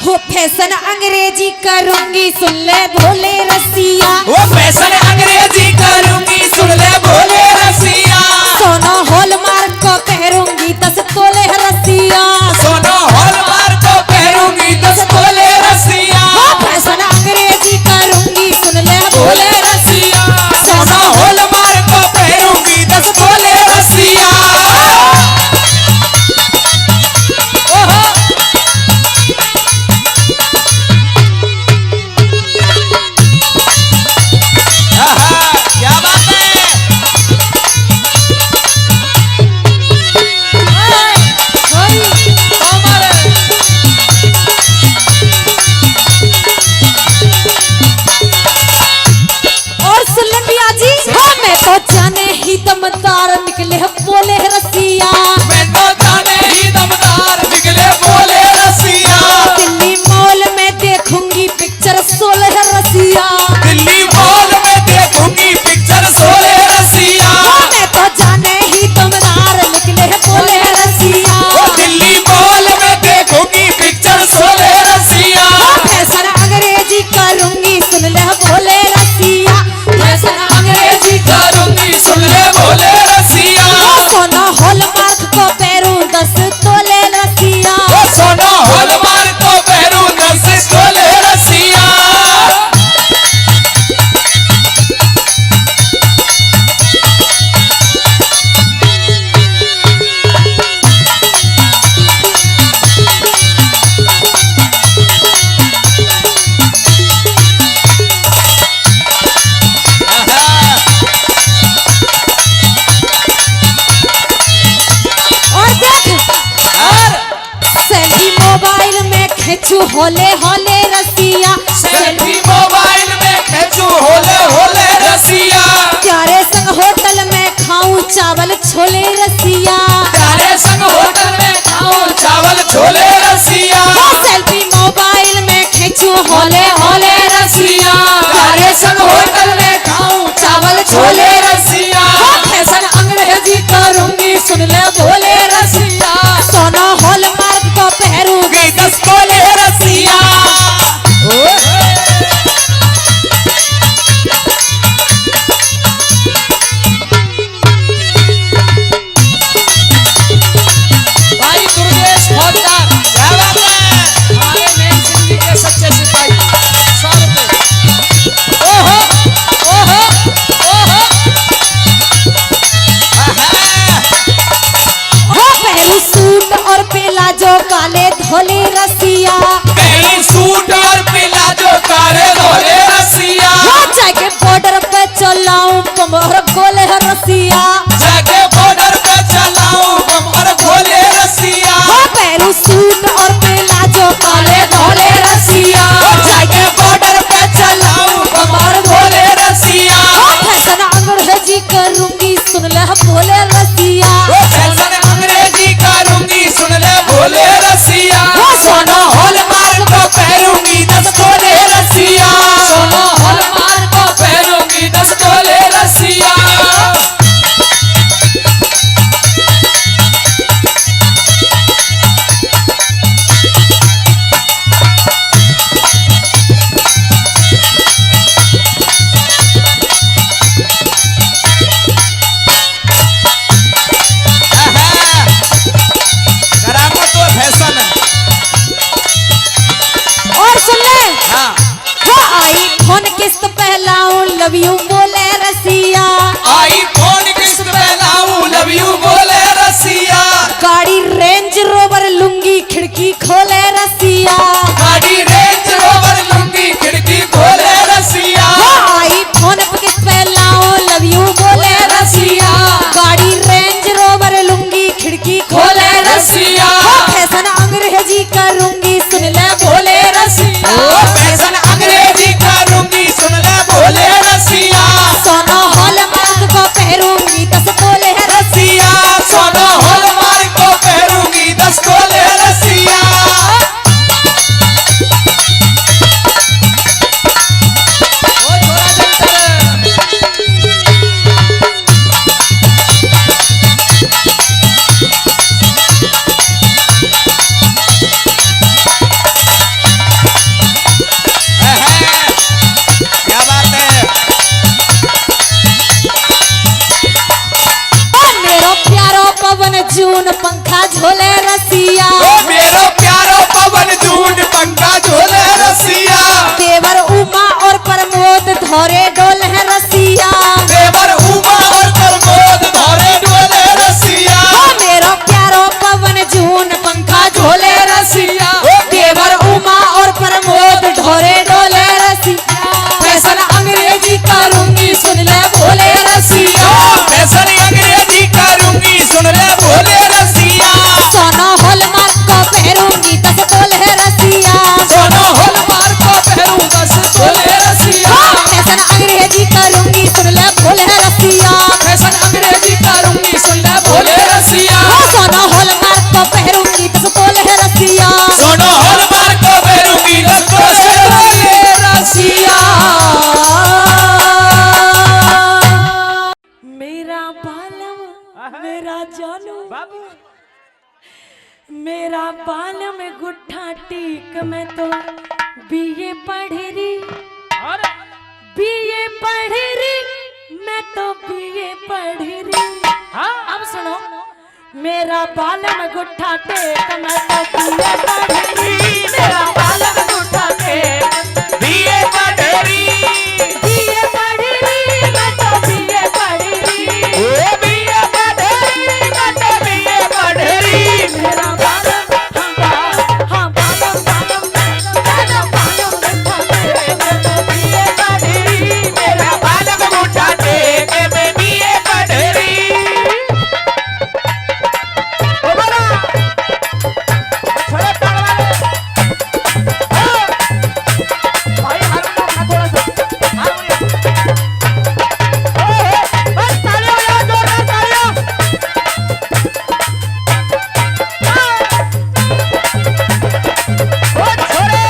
हो फैशन अंग्रेजी करूंगी सुन ले भोले रसिया। वो फैशन अंग्रेजी करूंगी सुन ले भोले रसिया। सोना हॉलमार्क को पहनूंगी 10 तोले रसिया। सोना हॉलमार्क को पहनूंगी 10 तोले रसिया। हो फैशन अंग्रेजी करूंगी सुन ले भोले रसिया। सोना हॉलमार्क को पहनूंगी 10 तोले रसिया। दमदार निकले बोले रसिया। मैं तो जाने ही दमदार निकले बोले रसिया। दिल्ली मॉल में देखूंगी पिक्चर 16 रसिया। दिल्ली मॉल में देखूंगी पिक्चर 16 रसिया। मैं तो जाने ही दमदार निकले बोले रसिया। दिल्ली मॉल में देखूंगी पिक्चर 16 रसिया। फैशन अंग्रेजी करूंगी सुन ले बोले रसिया। फैशन अंग्रेजी करूंगी सुन ले बोले रसिया। सोना हॉलमार्क को पहनूं 10 तोले रसिया। सोना हॉलमार्क को पहनूं 10 तोले रसिया। मोबाइल में खींचू होले होले रसिया। सेल्फी मोबाइल में खींचू होले होले रसिया। प्यारे संग होटल में खाऊं चावल छोले रसिया। प्यारे संग होटल में खाऊं चावल छोले रसिया। सेल्फी मोबाइल में खींचू होले होले रसिया। प्यारे संग होटल में खाऊं चावल छोले रसिया। फैशन अंग्रेजी करूंगी सुन ले बोले रसिया। सोना हॉलमार्क को पहनूंगी 10 तोले रसिया। भाई दुर्गेश फौजदार क्या बात है। हमारे मेन सिंह जी के सच्चे सिपाही 100 रुपए। ओहो ओहो ओहो। हो पहली सूट और प्लाजो काले धोले रसिया। पहली सूट और प्लाजो काले धोले रसिया। जाके बॉर्डर पे चलाऊं कमर गोले रसिया। जाके बॉर्डर पे चलाऊं कमर गोले रसिया। पहलू सूट और प्लाजो काले धोले रसिया। जाके बॉर्डर पे चलाऊं कमर गोले रसिया। फैशन अंग्रेजी करूंगी सुन ले बोले रसिया। फैशन अंग्रेजी करूंगी सुन ले बोले रसिया। सोना हॉलमार्क को पहनूंगी 10 तोले रसिया। सोना हॉलमार्क को पहनूंगी 10 तोले रसिया। करामत और फैशन और सुन ले हाँ। वो आई फोन किस्त पहलाऊं लव यू बोले रसिया। आईफोन किस्त पहनाऊं लव यू बोले रसिया। गाड़ी रेंज रोवर लुंगी खिड़की खोले रसिया। गाड़ी रेंज रोवर लुंगी खिड़की खोले रसिया। आई फोन किस्त पहलाऊं लव यू बोले रसिया। गाड़ी रेंज रोवर लुंगी खिड़की खोले रसिया। फैशन अंग्रेजी करूंगी सुन ले बोले रसिया। फैशन अंग्रेजी करूंगी सुन ले बोले रसिया। सोना हॉलमार्क को पहनूंगी 10 तोले रसिया। सोना हॉलमार्क को पहनूंगी 10 तोले रसिया। मेरा बाल में गुट्ठा टीक मैं तो बीए पढ़ रही, बीए पढ़ रही, मैं तो बीए पढ़ रही। अब सुनो, मेरा बाल में गुट्ठा टेक मैं तो बीए पढ़ रही, मेरा बाल में गुट्ठा टेक बीए पढ़ रही, बीए पढ़ रही, मैं तो बीए पढ़ रही, ओ बीए पढ़ रही, मैं तो बीए पढ़ रही। मेरा बाल हाँ बाल गुट्ठा टेक मैं तो बीए पढ़ रही, मेरा बालक गुट्ठा टेक मैं बीए पढ़ रही। ओ बोला छोड़ो ताल वाले, भाई हारमोनियम थोड़ा सा हारमोनियम, बस तालियां बजाओ, जोरदार तालियां। ओ छोड़ो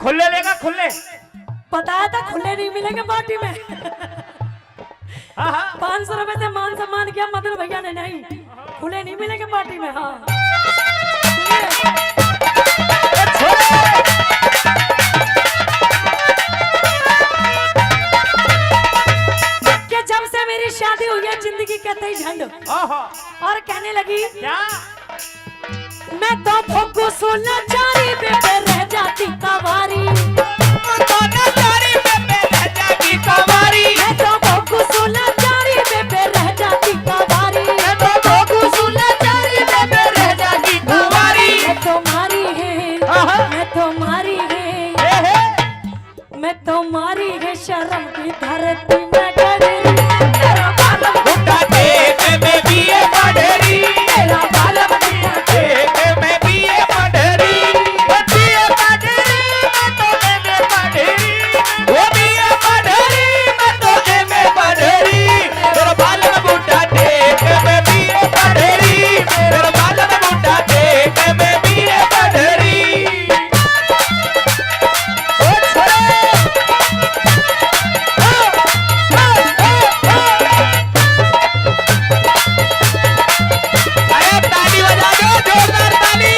खुले लेगा खुले। बताया था खुले नहीं मिलेंगे पार्टी में। हाँ हाँ 500 रुपए से मान सम्मान किया मदन भैया ने, नहीं खुले नहीं मिलेंगे पार्टी में। हाँ कि जब से मेरी शादी हुई है जिंदगी कहते ही झंड, और कहने लगी क्या मैं तो भोगू 16 चारी पे रह जाती कवारी, दोनों चारी पे रह जाती कवारी, मैं तो भोगू 16 चारी पे रह जाती कवारी, तो भोगू 16 चारी पे रह जाती कवारी। मैं तुम्हारी है, मैं तुम्हारी है, मैं तुम्हारी है शर्म की धरती में डरी, तेरा बालम गुट्ठा टेक मैं बीए पढ़ रही, तेरा बालम गुट्ठा टेक मैं बीए पढ़ रही, बीए पढ़ रही, मैं तो एमए पढ़ रही, वो बीए पढ़ रही, मैं तो एमए पढ़ रही। मेरा बालम गुट्ठा टेक मैं बीए पढ़ रही, मेरा बालम गुट्ठा टेक मैं बीए पढ़ रही। ओ छोड़ो अरे ताली बजा दो, जोरदार ताली।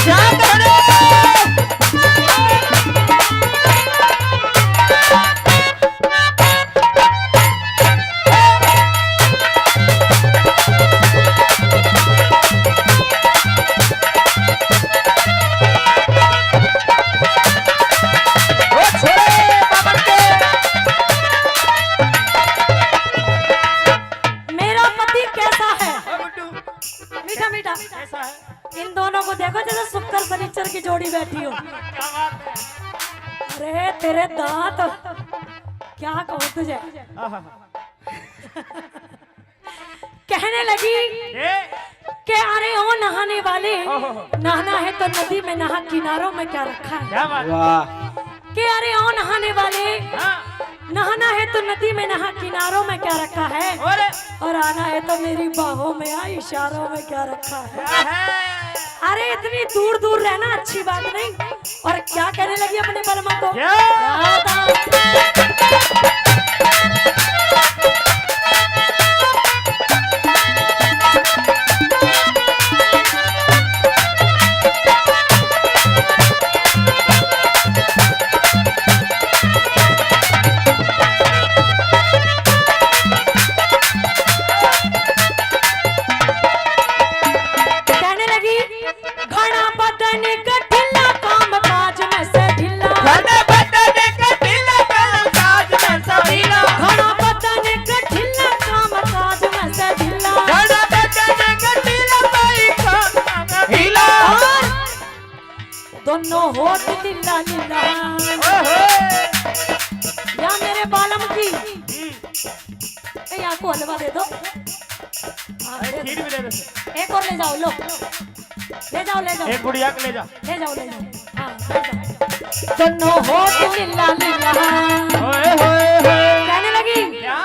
क्या करो ओ छोड़ो बाबर के। मेरा पति कैसा है, ओ गुड्डू मीठा मीठा, कैसा है? इन दोनों को देखो जैसे शुक्र शनिचर की जोड़ी बैठी हो। क्या बात है? अरे तेरे दांत, क्या कहूँ तुझे। कहने लगी ये कि अरे ओ नहाने वाले, नहाना है तो नदी में नहा, किनारों में क्या रखा है। क्या बात है? कि अरे ओ नहाने वाले, हाँ नहाना है तो नदी में नहा, किनारों में क्या रखा है, और और आना है तो मेरी बाहों में आ, इशारों में क्या रखा है। क्या है? अरे इतनी दूर दूर रहना अच्छी बात नहीं। और क्या कहने लगी अपने बलमा को, क्या? कहने लगी घना बदन गठिला, काम काज में से ढिला, घना बदन गठिला, काम काज में से ढिला, घना बदन गठिला, काम काज में से ढिला, घना बदन गठिला, भाई काम में ढिला। और दोनों होठ नीला नीला। ओहो या मेरे बालम की, यहाँ को हलवा दे दो। हाँ, दे खीर दो। भी दे दे। एक और ले जाओ, लो ले जाओ ले जाओ एक गुड़िया के ले जा। ले जाओ ले जाओ। हाँ ले जाओ। दोनों होठ लीला लीला होए होए होए कहने लगी क्या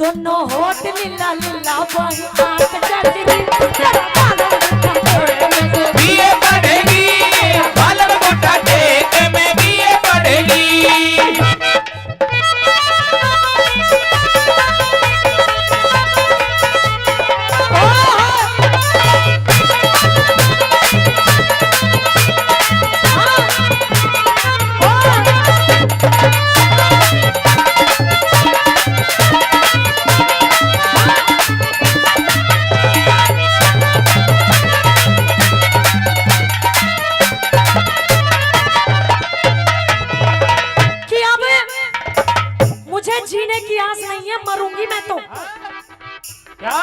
दोनों होठ लीला लीला वही आंख चढ़ी तेरा बालम गुट्ठा टेक में बीए पढ़ेगी बालम गुट्ठा टेक में बीए पढ़ेगी कि अब मुझे जीने की आस नहीं है, मरूंगी मैं तो, क्या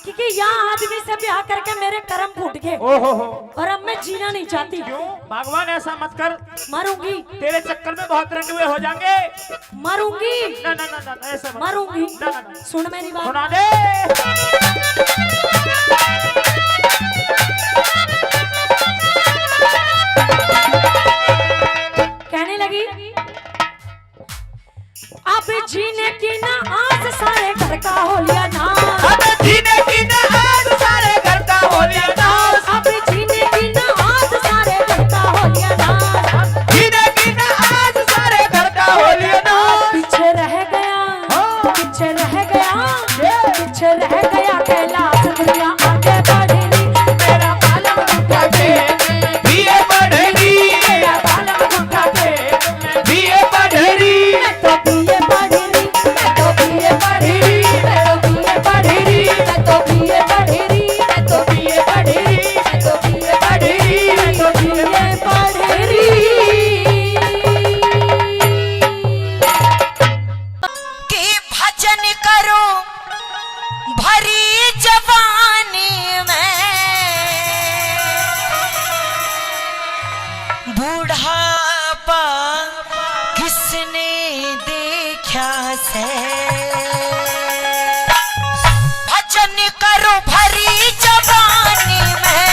क्योंकि यहाँ आदमी से ब्याह करके मेरे कर्म फूट गए ओहो हो और अब मैं जीना नहीं चाहती। क्यों भगवान ऐसा मत कर मरूंगी तेरे चक्कर में बहुत रंगवे हो जाएंगे मरूंगी ना ना ना ना ऐसा मत मरूंगी ना ना ना सुन मेरी बात। सुना दे कहने लगी अब जीने की ना आस सारे घर का हो लिया ना अब जीने की ना आज सारे घर का हो लिया नाश अब जीने की ना आस सारे घर का हो लिया ना जीने की ना आज सारे घर का हो लिया नाश पीछे रह गया पीछे रह गया पीछे रह गया कैलाश दुनिया आगे बढ़ेगी मेरा बालम गुट्ठा टेक में बीए पढ़ेगी मेरा बालम गुट्ठा टेक में बीए पढ़ेगी मैं तो बीए पढ़ी रही मैं तो बीए पढ़ी रही मैं तो बीए पढ़ी रही मैं तो बीए पढ़ी रही मैं तो बीए पढ़ी रही मैं तो बीए पढ़ी रही मैं तो बीए पढ़ी रही कि भजन करो भरी जवानी में बूढ़ापा किसने देखा से भजन करो भरी जवानी में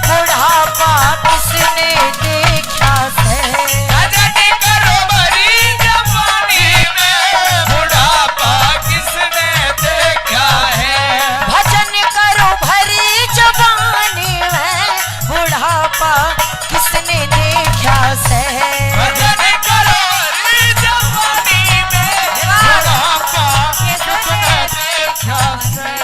बूढ़ापा किसने देखा से भजन करो भरी जवानी में बुढ़ापा किसने देखा है भजन करो भरी जवानी में बुढ़ापा किसने देखा से भजन करो भरी जवानी में बुढ़ापा किसने देखा है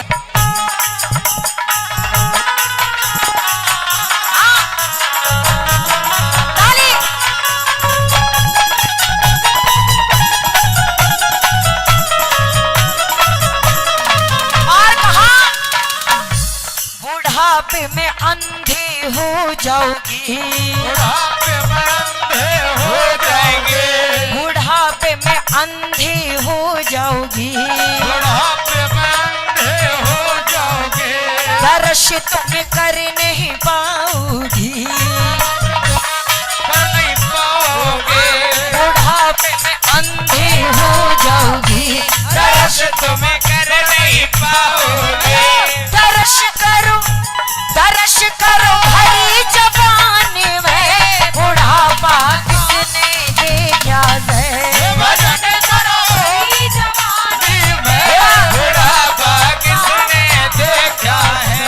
ताली और कहा बुढ़ापे में अंधी हो जाओगी बुढ़ापे में अंधे हो जाएंगे बुढ़ापे में अंधी हो जाओगी बुढ़ापे में अंधे हो जाओगे दर्श तुम कर नहीं पाओगी कर नहीं पाओगे बुढ़ापे में अंधी हो जाओगी दर्श तुम्हें कर नहीं पाओगे दर्श करो भरी जवानी में बुढ़ापा किसने देखा है भजन करो भरी जवानी में बुढ़ापा किसने देखा है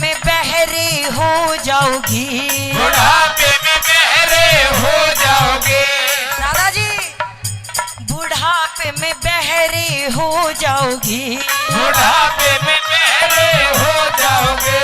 में बहरे हो जाओगी। बुढ़ापे में बहरे हो जाओगे। दादाजी बुढ़ापे में बहरे हो जाओगी। बुढ़ापे में बहरे हो जाओगे।